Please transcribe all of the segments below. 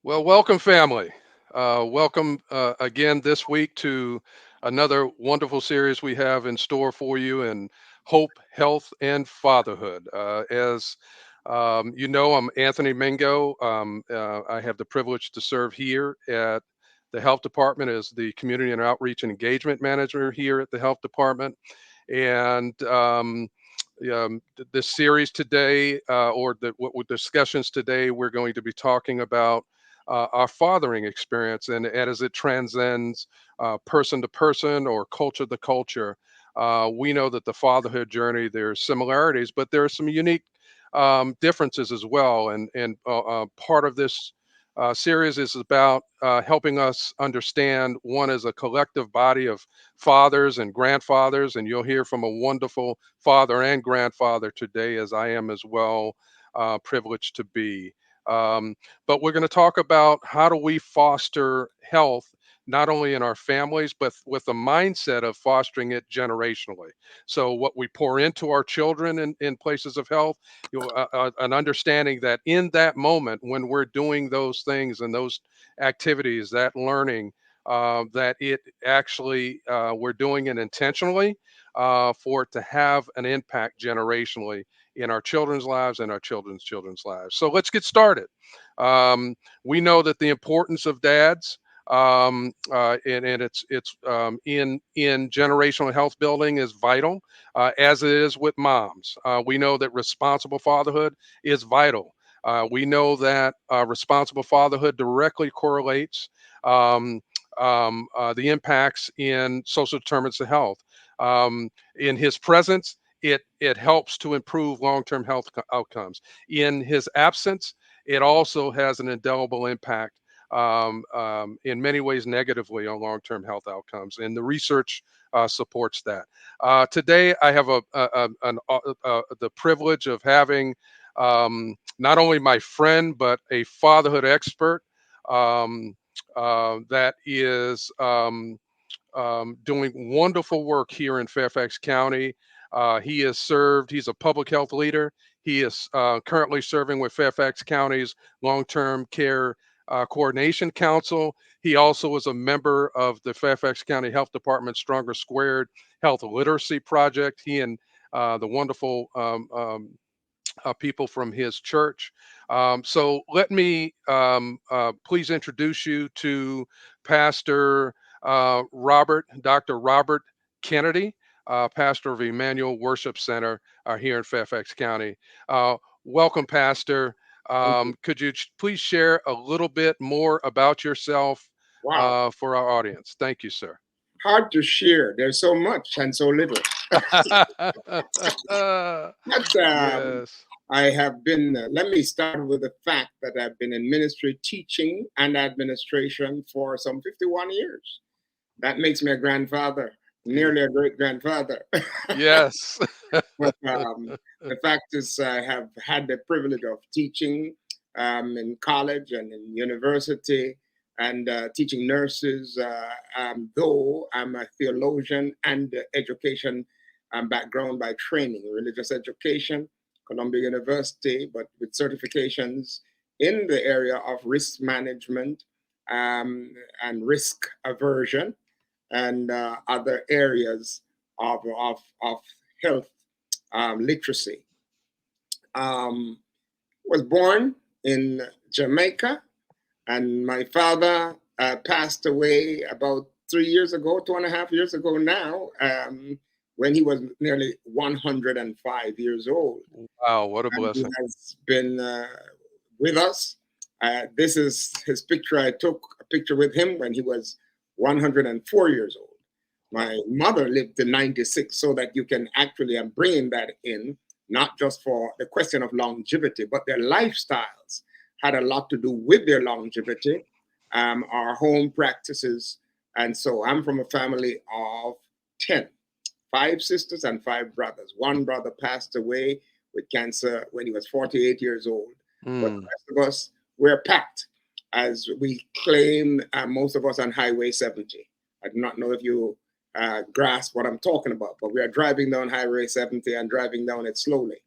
Well, welcome, family. Welcome again this week to another wonderful series we have in store for you in hope, health, and fatherhood. As you know, I'm Anthony Mingo. I have the privilege to serve here at the health department as the community and outreach and engagement manager here at the health department. And this series today, what discussions today, we're going to be talking about our fathering experience and as it transcends person to person or culture to culture. We know that the fatherhood journey, there's similarities, but there are some unique differences as well. And part of this series is about helping us understand one as a collective body of fathers and grandfathers, and you'll hear from a wonderful father and grandfather today, as I am as well, privileged to be. Um, but we're going to talk about how do we foster health, not only in our families, but with the mindset of fostering it generationally. So, what we pour into our children in places of health, an understanding that in that moment when we're doing those things and those activities, that learning, that it actually we're doing it intentionally for it to have an impact generationally in our children's lives and our children's lives. So let's get started. We know that the importance of dads, and it's in generational health building is vital, as it is with moms. We know that responsible fatherhood is vital. We know that responsible fatherhood directly correlates um, the impacts in social determinants of health. In his presence, it helps to improve long-term health outcomes. In his absence, it also has an indelible impact, in many ways negatively on long-term health outcomes, and the research supports that. Today, I have the privilege of having not only my friend but a fatherhood expert um, that is doing wonderful work here in Fairfax County. He's a public health leader. He is currently serving with Fairfax County's Long Term Care Coordination Council. He also is a member of the Fairfax County Health Department Stronger Squared Health Literacy Project. He and the wonderful people from his church. So let me please introduce you to Pastor Dr. Robert Kennedy, pastor of Emmanuel Worship Center here in Fairfax County. Welcome, Pastor. Thank you. Could you please share a little bit more about yourself Wow. for our audience? Thank you, sir. Hard to share. There's so much and so little. But Yes. I have been, let me start with the fact that I've been in ministry teaching and administration for some 51 years. That makes me a grandfather, Ye- nearly a great grandfather. Yes. But the fact is, I have had the privilege of teaching in college and in university and teaching nurses, though I'm a theologian and education background by training, religious education, Columbia University, but with certifications in the area of risk management and risk aversion and other areas of health literacy. Um, was born in Jamaica, and my father passed away about 3 years ago, 2.5 years ago now, when he was nearly 105 years old. Wow, what a And he blessing. has been with us. This is his picture. I took a picture with him when he was 104 years old. Wow. My mother lived to 96, so that you can actually, I'm bringing that in, not just for the question of longevity, but their lifestyles had a lot to do with their longevity, our home practices. And so I'm from a family of 10, 5 sisters and 5 brothers. One brother passed away with cancer when he was 48 years old. But the Mm. rest of us, we're packed as we claim, most of us on Highway 70. I do not know if you grasp what I'm talking about, but we are driving down Highway 70 and driving down it slowly.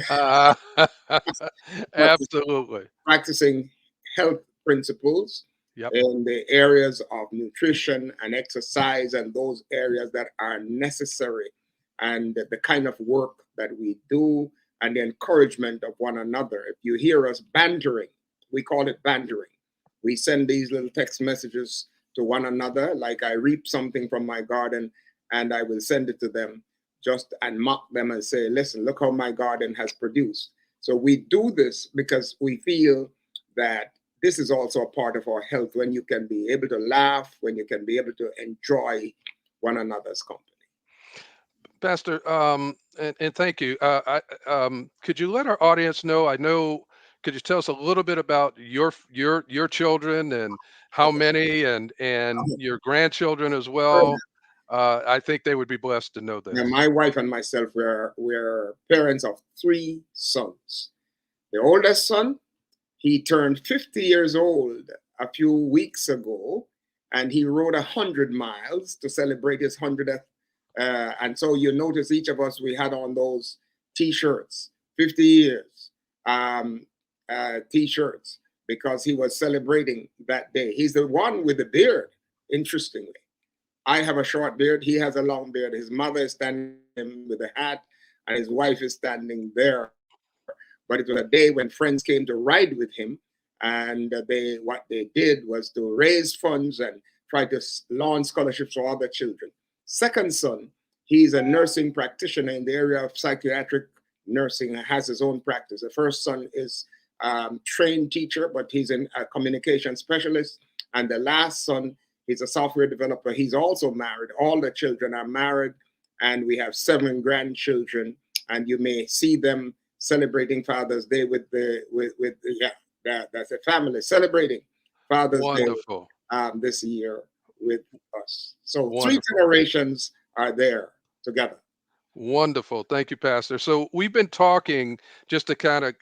Uh, But absolutely. practicing health principles Yep. in the areas of nutrition and exercise and those areas that are necessary, and the kind of work that we do and the encouragement of one another. If you hear us bantering, we call it bantering. We send these little text messages to one another, like I reap something from my garden and I will send it to them just and mock them and say, listen, look how my garden has produced. So we do this because we feel that this is also a part of our health, when you can be able to laugh, when you can be able to enjoy one another's company. Pastor, and thank you. Could you let our audience know? Could you tell us a little bit about your children and how Okay. many, and your grandchildren as well? I think they would be blessed to know Now, this. my wife and myself were parents of three sons. The oldest son, he turned 50 years old a few weeks ago, and he rode 100 miles to celebrate his 100th. And so you notice each of us, we had on those T-shirts, 50 years T-shirts, because he was celebrating that day. He's the one with the beard, interestingly. I have a short beard. He has a long beard. His mother is standing with a hat, and his wife is standing there. But it was a day when friends came to ride with him, and what they did was to raise funds and try to launch scholarships for other children. Second son, he's a nursing practitioner in the area of psychiatric nursing and has his own practice. The first son is trained teacher, but he's a communication specialist. And the last son, he's a software developer. He's also married. All the children are married, and we have 7 grandchildren. And you may see them celebrating Father's Day that's a family celebrating Father's Day Wonderful, this year with us. So 3 wonderful. generations are there together. Wonderful. Thank you, Pastor. So we've been talking just to kind of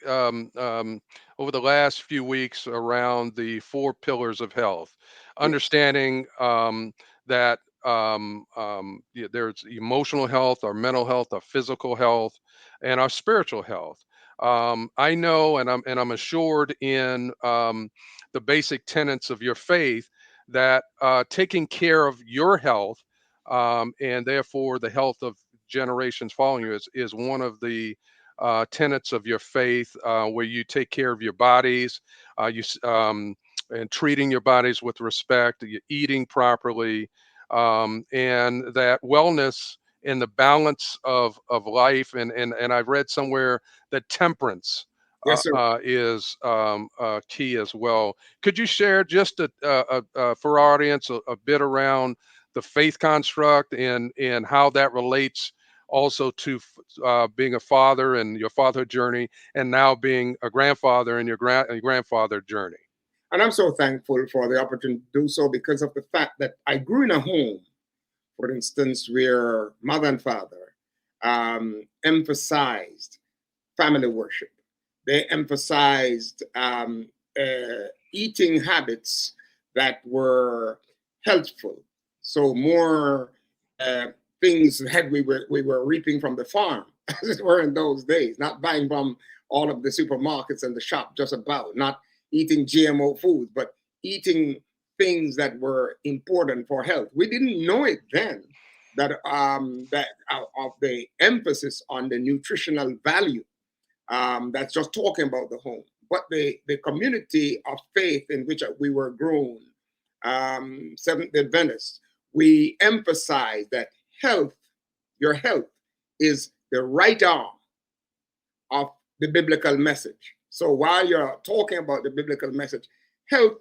over the last few weeks around the 4 pillars of health, Yes, understanding that yeah, there's emotional health, our mental health, our physical health, and our spiritual health. I know, and I'm assured in the basic tenets of your faith that taking care of your health and therefore the health of generations following you is one of the tenets of your faith, where you take care of your bodies, and treating your bodies with respect, you eating properly, and that wellness and the balance of life. And I've read somewhere that temperance yes, sir. is key as well. Could you share just for our audience a bit around the faith construct and how that relates also to being a father and your fatherhood journey, and now being a grandfather and your grandfather journey? And I'm so thankful for the opportunity to do so because of the fact that I grew in a home, for instance, where mother and father emphasized family worship. They emphasized eating habits that were healthful. So more uh, things that we were reaping from the farm, as it were in those days, not buying from all of the supermarkets and the shop, just about not eating GMO foods, but eating things that were important for health. We didn't know it then that of the emphasis on the nutritional value, that's just talking about the home, but the community of faith in which we were grown, Seventh Day Adventists, we emphasize that health, your health, is the right arm of the biblical message. So while you're talking about the biblical message, health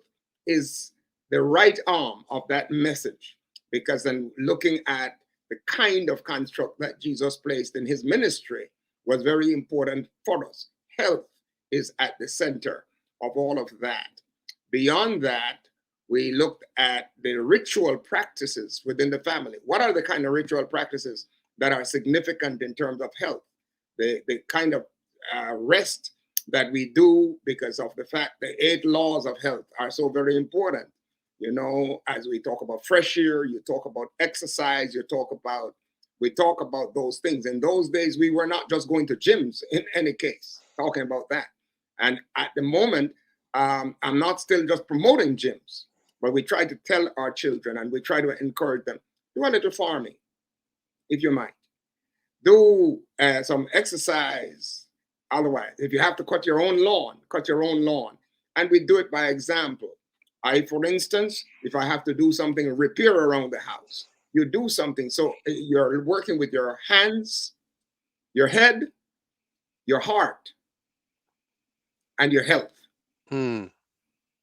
is the right arm of that message, because then looking at the kind of construct that Jesus placed in his ministry was very important for us. Health is at the center of all of that. Beyond that, we looked at the ritual practices within the family. What are the kind of ritual practices that are significant in terms of health? The kind of rest that we do, because of the fact the 8 laws of health are so very important. You know, as we talk about fresh air, you talk about exercise, we talk about those things. In those days, we were not just going to gyms in any case, talking about that. And at the moment, I'm not still just promoting gyms, but we try to tell our children and we try to encourage them, do a little farming, if you might. Do some exercise. Otherwise, if you have to cut your own lawn, cut your own lawn. And we do it by example. For instance, if I have to do something, repair around the house, you do something. So you're working with your hands, your head, your heart, and your health. Hmm.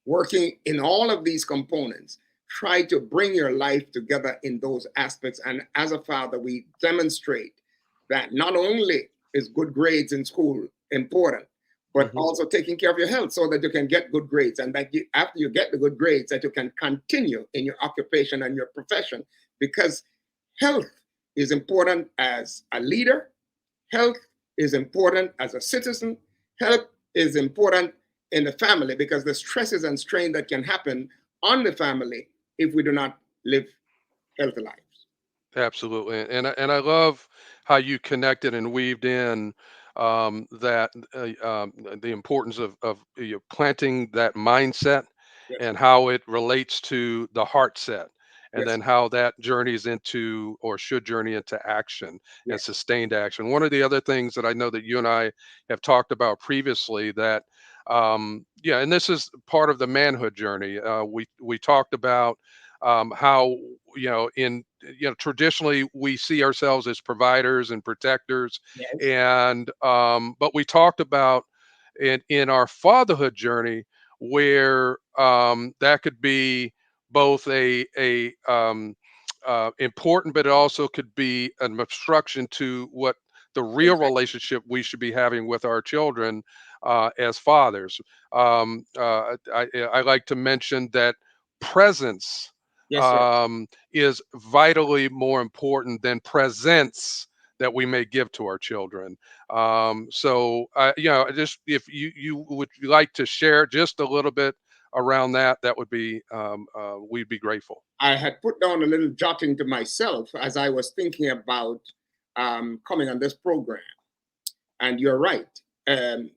Working in all of these components, try to bring your life together in those aspects. And as a father, we demonstrate that not only is good grades in school important, but Hmm. also taking care of your health so that you can get good grades, and that you, after you get the good grades, that you can continue in your occupation and your profession, because health is important as a leader, health is important as a citizen, health is important in the family, because the stresses and strain that can happen on the family if we do not live healthy lives. Absolutely, and I love how you connected and weaved in that the importance of planting that mindset Yes, and how it relates to the heart set, and yes, then how that journeys into or should journey into action and yes, sustained action. One of the other things that I know that you and I have talked about previously that yeah, and this is part of the manhood journey. We talked about how in traditionally we see ourselves as providers and protectors, yes, and but we talked about in our fatherhood journey where that could be both a important, but it also could be an obstruction to what the real exactly. relationship we should be having with our children as fathers. I like to mention that presence Yes, sir. is vitally more important than presents that we may give to our children. So, just if you would like to share just a little bit around that, that would be we'd be grateful. I had put down a little jotting to myself as I was thinking about coming on this program. And you're right.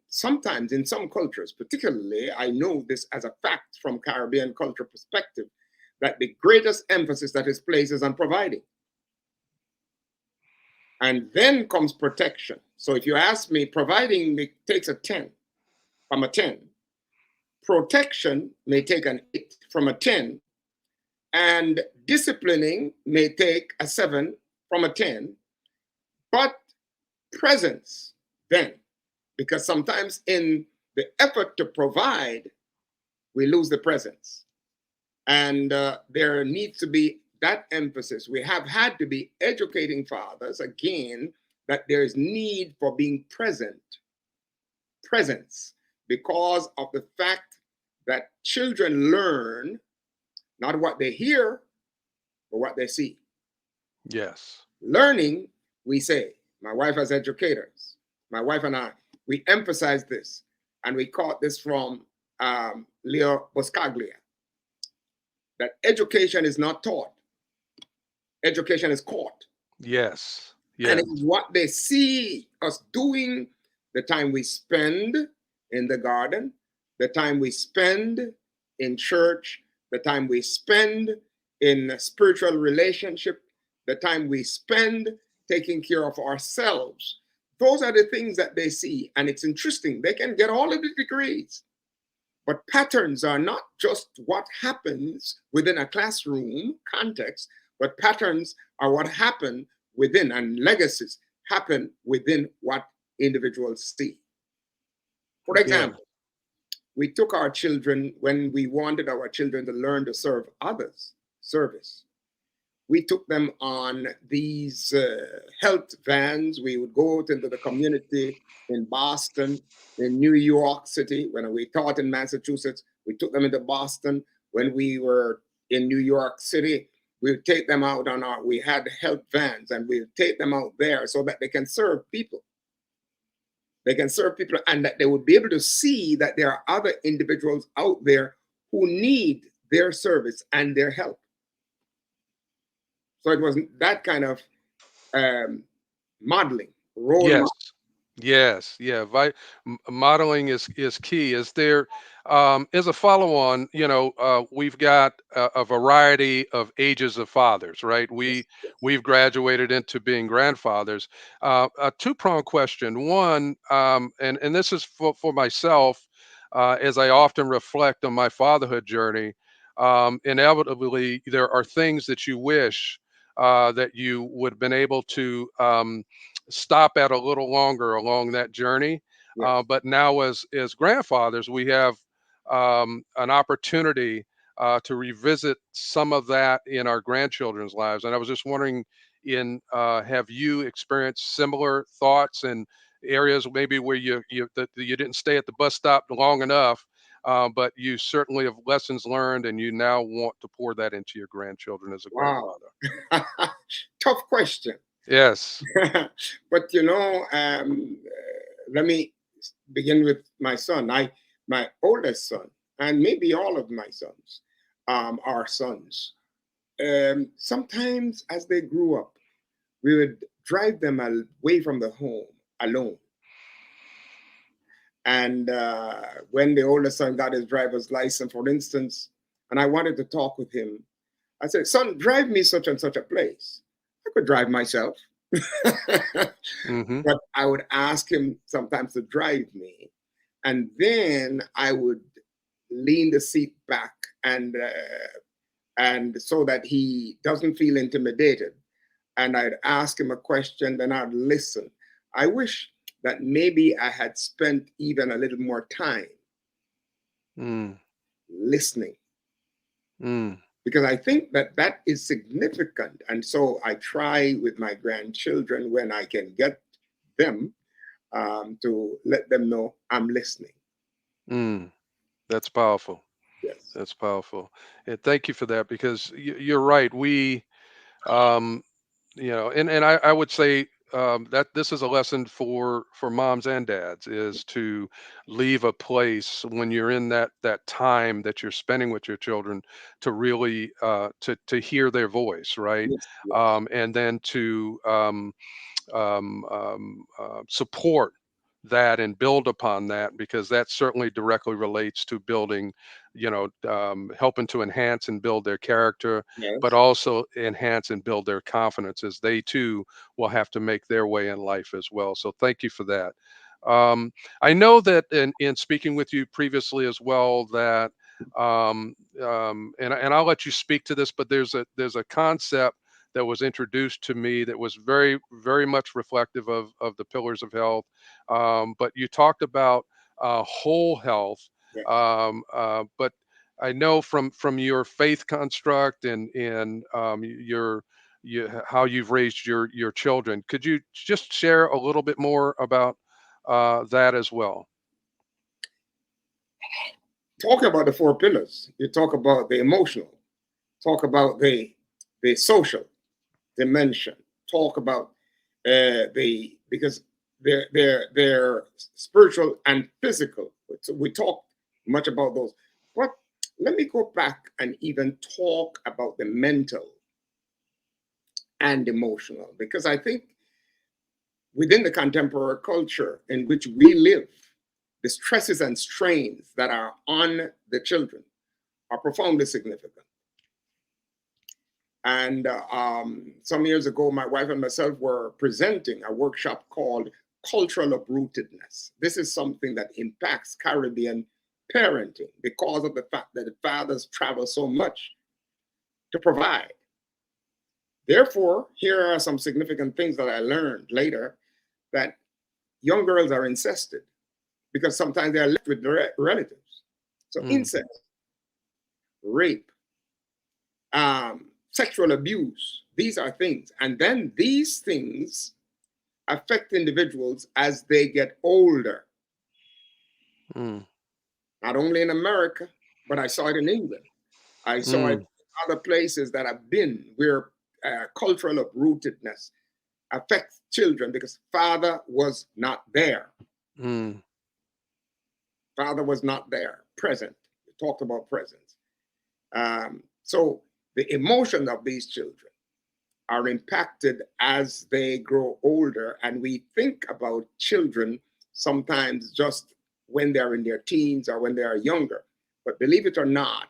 Sometimes in some cultures, particularly, I know this as a fact from Caribbean culture perspective, that the greatest emphasis that is placed is on providing. And then comes protection. So if you ask me, providing takes a 10 from a 10. Protection may take an 8 from a 10. And disciplining may take a 7 from a 10. But presence, then, because sometimes in the effort to provide, we lose the presence. And there needs to be that emphasis. We have had to be educating fathers again that there is need for being present, presence, because of the fact that children learn not what they hear, but what they see. Yes. Learning, we say, my wife as educators, my wife and I, we emphasize this, and we caught this from Leo Boscaglia, that education is not taught, education is caught. Yes. And Yes. it's what they see us doing, the time we spend in the garden, the time we spend in church, the time we spend in a spiritual relationship, the time we spend taking care of ourselves. Those are the things that they see. And it's interesting, they can get all of the degrees, but patterns are not just what happens within a classroom context, but patterns are what happen within, and legacies happen within what individuals see. For Yeah. example, we took our children when we wanted our children to learn to serve others, service. We took them on these health vans. We would go out into the community in Boston, in New York City. When we taught in Massachusetts, we took them into Boston. When we were in New York City, we would take them out on our, we had health vans, and we would take them out there so that they can serve people. They can serve people, and that they would be able to see that there are other individuals out there who need their service and their help. So it was that kind of um, modeling, role Yes. model. Yes, yeah. Modeling is key. Is there is a follow on? We've got a variety of ages of fathers, right? Yes, yes, We've graduated into being grandfathers. A two pronged question. One, and this is for myself, as I often reflect on my fatherhood journey. Inevitably, there are things that you wish that you would have been able to. Stop at a little longer along that journey. yes. But now, as grandfathers, we have an opportunity to revisit some of that in our grandchildren's lives. And I was just wondering, in have you experienced similar thoughts and areas maybe where that you didn't stay at the bus stop long enough, but you certainly have lessons learned, and you now want to pour that into your grandchildren as a Wow. grandfather. Tough question. Yes. But let me begin with my son. My oldest son, and maybe all of my sons, are sons. Sometimes as they grew up, we would drive them away from the home alone. And when the oldest son got his driver's license, for instance, and I wanted to talk with him, I said, "Son, drive me such and such a place." I could drive myself. Mm-hmm. But I would ask him sometimes to drive me, and then I would lean the seat back and so that he doesn't feel intimidated. And I'd ask him a question, then I'd listen. I wish that maybe I had spent even a little more time Mm, listening, mm. because I think that that is significant. And so I try with my grandchildren when I can get them to let them know I'm listening. Mm, that's powerful. Yes. That's powerful. And thank you for that because you're right. Um, and I would say that this is a lesson for moms and dads is to leave a place when you're in that time that you're spending with your children to really to hear their voice, right? Yes. Yes. And then to support that and build upon that because that certainly directly relates to building, helping to enhance and build their character, but Yes. also enhance and build their confidence as they too will have to make their way in life as well. So thank you for that. I know that in speaking with you previously as well that and I'll let you speak to this, but there's a concept that was introduced to me that was very, very much reflective of the pillars of health. But you talked about whole health, Yes. but I know from your faith construct and how you've raised your children. Could you just share a little bit more about that as well? Talk about the four pillars. You talk about the emotional. Talk about the social dimension. Talk about the because they're spiritual and physical. So we talk much about those. But let me go back and even talk about the mental and emotional, because I think within the contemporary culture in which we live, the stresses and strains that are on the children are profoundly significant. And some years ago, my wife and myself were presenting a workshop called Cultural Uprootedness. This is something that impacts Caribbean parenting because of the fact that the fathers travel so much to provide. Therefore, here are some significant things that I learned later, that young girls are incested because sometimes they are left with their relatives. So, Mm, incest, rape, sexual abuse, these are things. And then these things affect individuals as they get older, mm, not only in America, but I saw it in England. I saw it mm, in other places that I've been where cultural uprootedness affects children because father was not there. mm, Father was not there, present. We talked about presence. So the emotion of these children. are impacted as they grow older. And we think about children sometimes just when they're in their teens or when they are younger. But believe it or not,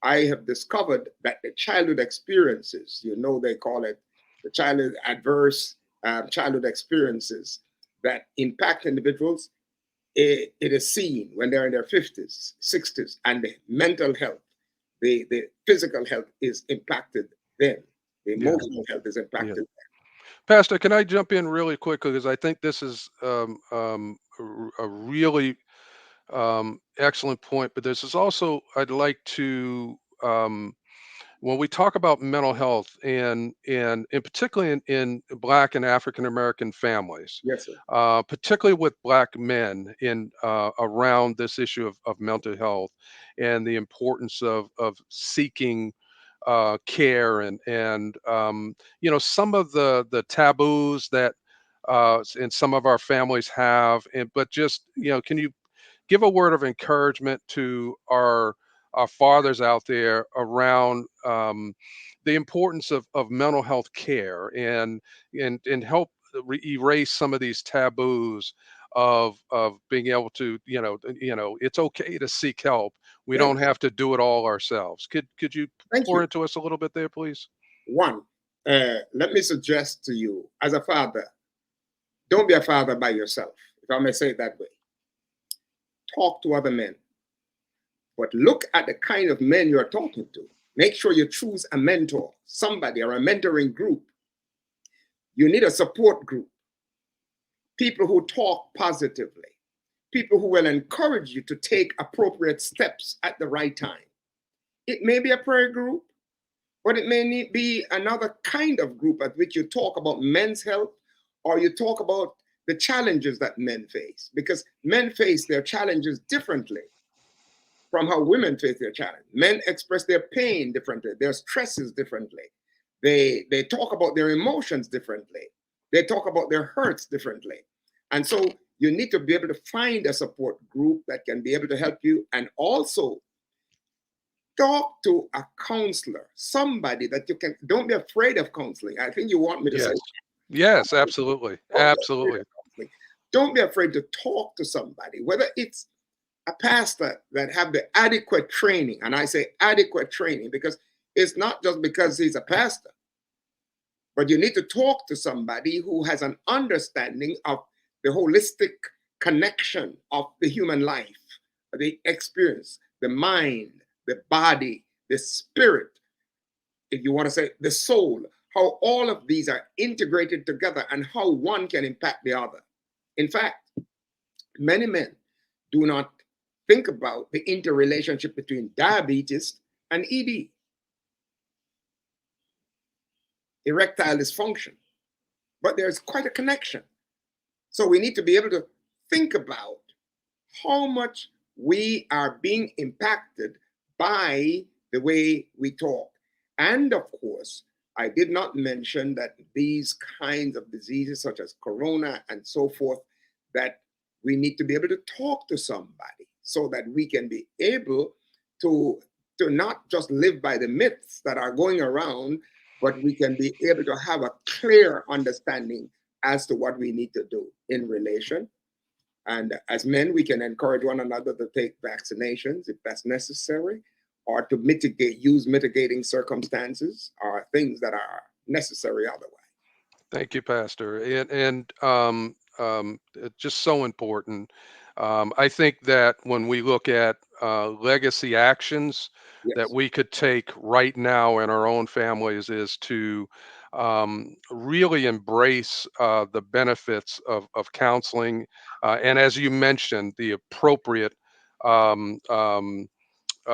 I have discovered that the childhood experiences, they call it the childhood adverse childhood experiences that impact individuals, it is seen when they're in their 50s, 60s, and the mental health, the physical health is impacted then. The Yeah. emotional health is Yeah. impacted. Pastor, can I jump in really quickly because I think this is a really excellent point. But this is also I'd like to when we talk about mental health and particularly in Black and African American families, Yes, sir. particularly with Black men in around this issue of mental health and the importance of seeking care and some of the taboos that in some of our families have, but just can you give a word of encouragement to our fathers out there around the importance of mental health care and help erase some of these taboos of being able to it's okay to seek help. We don't Yes. have to do it all ourselves. Could you Thank pour you. into us a little bit there, please? One, let me suggest to you, as a father, don't be a father by yourself, if I may say it that way. Talk to other men, but look at the kind of men you're talking to. Make sure you choose a mentor, somebody, or a mentoring group. You need a support group, people who talk positively, people who will encourage you to take appropriate steps at the right time. It may be a prayer group, but it may need be another kind of group at which you talk about men's health or you talk about the challenges that men face, because men face their challenges differently from how women face their challenge. Men express their pain differently, their stresses differently. They talk about their emotions differently. They talk about their hurts differently. And so you need to be able to find a support group that can be able to help you, and also talk to a counselor, somebody that you can. Don't be afraid of counseling. I think you want me to say, Yes. Yes, absolutely. don't be afraid Absolutely. of counseling. Don't be afraid to talk to somebody, whether it's a pastor that have the adequate training. And I say adequate training because it's not just because he's a pastor, but you need to talk to somebody who has an understanding of the holistic connection of the human life, the experience, the mind, the body, the spirit, if you want to say the soul, how all of these are integrated together and how one can impact the other. In fact, many men do not think about the interrelationship between diabetes and ED, erectile dysfunction, but there's quite a connection. So we need to be able to think about how much we are being impacted by the way we talk. And of course, I did not mention that these kinds of diseases, such as corona and so forth, that we need to be able to talk to somebody so that we can be able to, to not just live by the myths that are going around, but we can be able to have a clear understanding as to what we need to do in relation. And as men, we can encourage one another to take vaccinations if that's necessary, or to use mitigating circumstances or things that are necessary otherwise. Thank you, Pastor. It's just so important. I think that when we look at legacy actions that Yes, we could take right now in our own families is to really embrace the benefits of counseling. And as you mentioned, the appropriate um, um,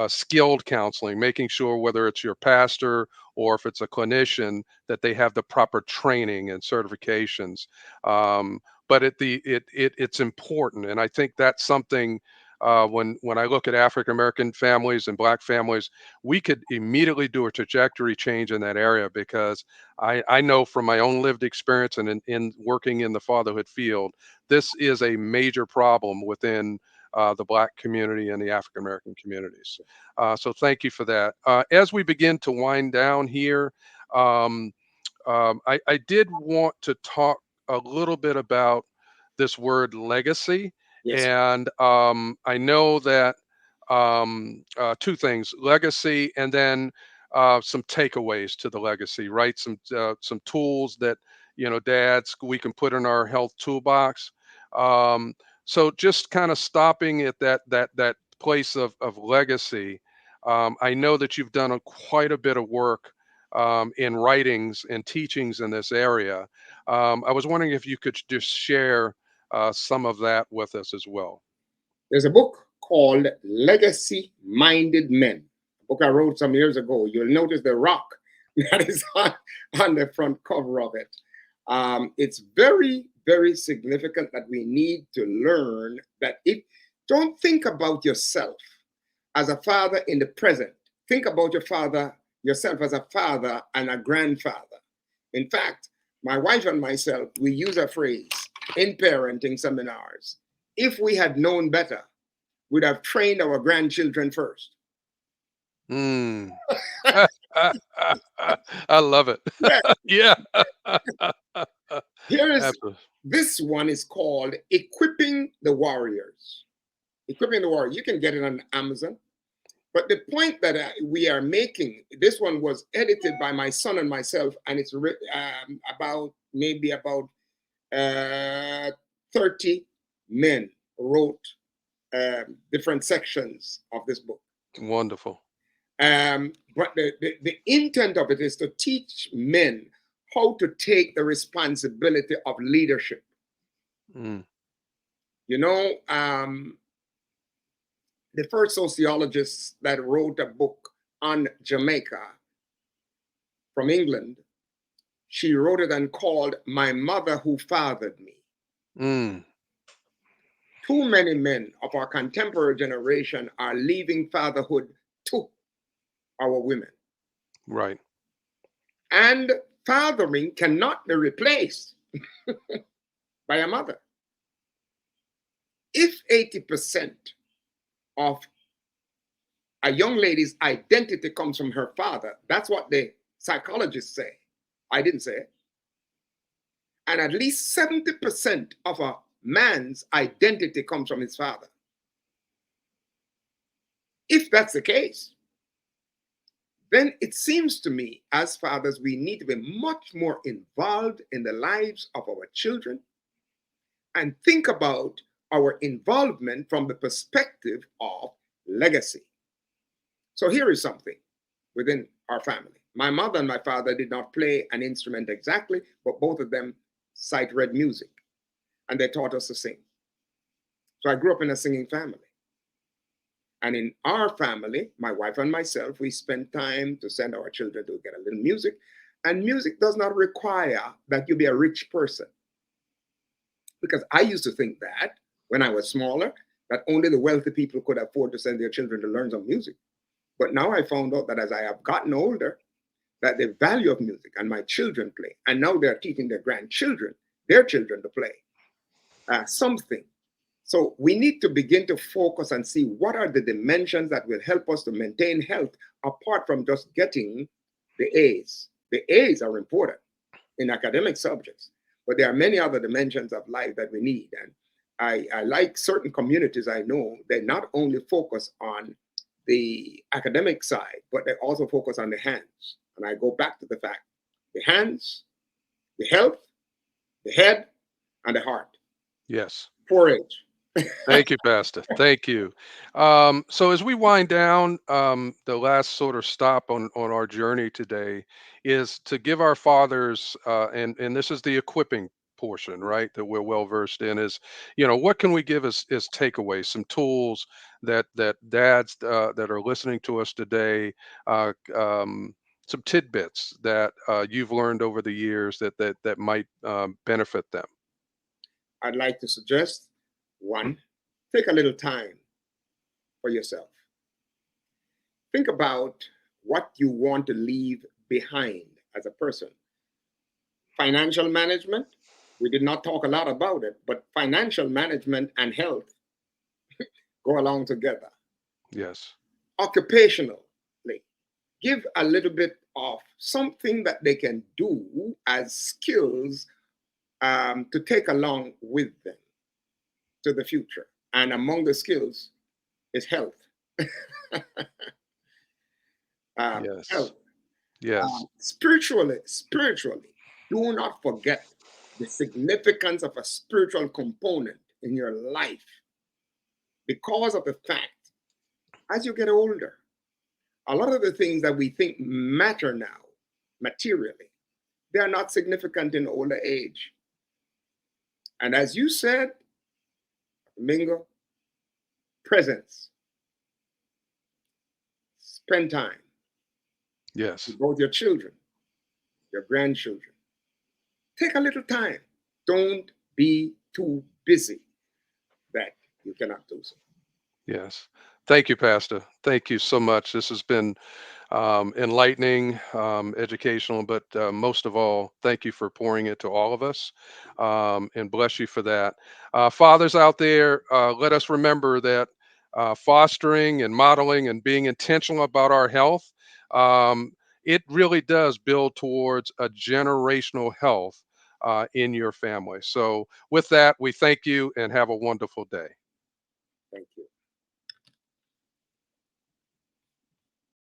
skilled counseling, making sure whether it's your pastor or if it's a clinician that they have the proper training and certifications. Um, but it's important, and I think that's something. When I look at African American families and Black families, we could immediately do a trajectory change in that area because I know from my own lived experience and in working in the fatherhood field, this is a major problem within the Black community and the African American communities. So thank you for that. As we begin to wind down here, um, I did want to talk a little bit about this word legacy. Yes, And I know that two things: legacy, and then some takeaways to the legacy, right? Some tools that, dads, we can put in our health toolbox. Um, so just kind of stopping at that place of legacy. I know that you've done quite a bit of work in writings and teachings in this area. I was wondering if you could just share some of that with us as well. there's a book called Legacy Minded Men, a book I wrote some years ago. You'll notice the rock that is on the front cover of it. It's very, very significant that we need to learn that don't think about yourself as a father in the present. Think about yourself as a father and a grandfather. In fact, my wife and myself, we use a phrase in parenting seminars. If we had known better, we'd have trained our grandchildren first. Mm. I love it. Yeah. Yeah. Here is Absolutely. this one is called Equipping the Warriors. Equipping the Warriors. You can get it on Amazon. But the point that we are making, this one was edited by my son and myself, and it's about maybe about 30 men wrote different sections of this book. Wonderful. But the intent of it is to teach men how to take the responsibility of leadership. Mm. You know, the first sociologist that wrote a book on Jamaica from England, she wrote it and called My Mother Who Fathered Me. Mm. Too many men of our contemporary generation are leaving fatherhood to our women. Right. And fathering cannot be replaced by a mother. If 80% of a young lady's identity comes from her father, that's what the psychologists say. I didn't say it. And at least 70% of a man's identity comes from his father. If that's the case, then it seems to me, as fathers, we need to be much more involved in the lives of our children and think about our involvement from the perspective of legacy. So here is something within our family. My mother and my father did not play an instrument exactly, but both of them sight read music, and they taught us to sing. So I grew up in a singing family. And in our family, my wife and myself, we spend time to send our children to get a little music. And music does not require that you be a rich person. Because I used to think that when I was smaller, that only the wealthy people could afford to send their children to learn some music. But now I found out that as I have gotten older, that the value of music, and my children play, and now they're teaching their grandchildren, their children to play something. So we need to begin to focus and see what are the dimensions that will help us to maintain health apart from just getting the A's. The A's are important in academic subjects, but there are many other dimensions of life that we need. And I like certain communities I know, they not only focus on the academic side, but they also focus on the hands. And I go back to the fact, the hands, the health, the head, and the heart. Yes. 4-H. Thank you, Pastor. Thank you. So as we wind down, the last sort of stop on our journey today is to give our fathers, and this is the equipping portion, right? That we're well versed in. Is, what can we give as takeaways, some tools that dads that are listening to us today, some tidbits that you've learned over the years that might benefit them. I'd like to suggest one, take a little time for yourself. Think about what you want to leave behind as a person. Financial management, we did not talk a lot about it, but financial management and health go along together. Yes. Occupationally, give a little bit of something that they can do as skills to take along with them to the future. And among the skills is health. Yes. Health. Yes. Spiritually, do not forget the significance of a spiritual component in your life because of the fact, as you get older, a lot of the things that we think matter now, materially, they are not significant in older age. And as you said, Mingo, presence, spend time Yes. with both your children, your grandchildren. Take a little time. Don't be too busy that you cannot do so. Yes. Thank you, Pastor. Thank you so much. This has been enlightening, educational, but most of all, thank you for pouring it to all of us, and bless you for that. Fathers out there, let us remember that fostering and modeling and being intentional about our health, um, it really does build towards a generational health in your family. So, with that, we thank you and have a wonderful day. Thank you.